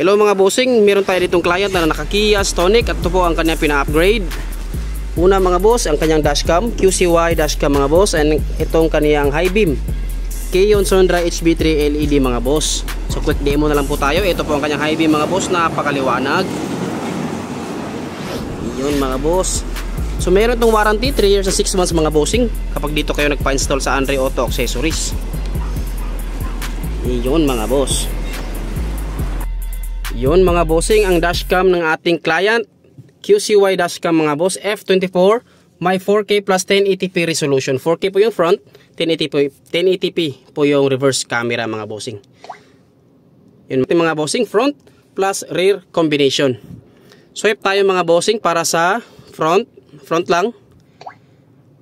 Hello mga bossing, meron tayo ditong client na naka-Kia Stonic at ito po ang kanyang pina-upgrade. Una mga boss, ang kanyang dashcam, QCY dashcam mga boss, and itong kanyang high beam Kion Sondra HB3 LED mga boss. So quick demo na lang po tayo. Ito po ang kanyang high beam mga boss, napakaliwanag. Yun mga boss. So meron itong warranty 3 years and 6 months mga bossing kapag dito kayo nagpa-install sa Andre Auto Accessories. Yun mga boss. Yun mga bossing ang dashcam ng ating client, QCY dashcam mga boss, F24, may 4K plus 1080p resolution. 4K po yung front, 1080p po yung reverse camera mga bossing. Yun mga bossing, front plus rear combination. Swipe tayo mga bossing para sa front lang.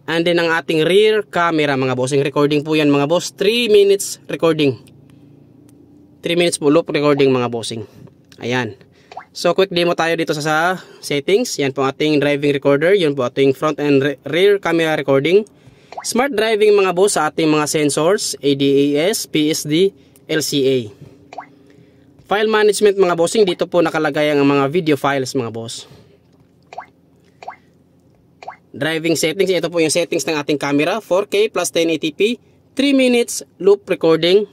And then ang ating rear camera mga bossing, recording po yan mga boss, 3 minutes recording. 3 minutes po loop recording mga bossing. Ayan. So quick demo tayo dito sa settings. Yan po ating driving recorder. Yan po ating front and rear camera recording. Smart driving mga boss sa ating mga sensors, ADAS, PSD, LCA. File management mga bossing. Dito po nakalagay ang mga video files mga boss. Driving settings. Ito po yung settings ng ating camera. 4K plus 1080p. 3 minutes loop recording.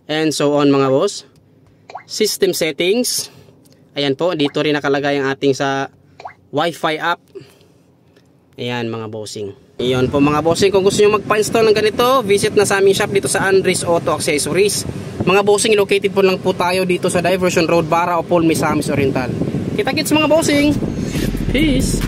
And so on mga boss. System settings. Ayan po, dito rin nakalagay ang ating sa Wi-Fi app. Ayan mga bossing. Ayan po mga bossing, kung gusto nyo magpa-install ng ganito, visit na sa aming shop dito sa Andres Auto Accessories. Mga bossing, located po lang po tayo dito sa Diversion Road, Bara, Opol, Misamis Oriental. Kita-kits mga bossing. Peace.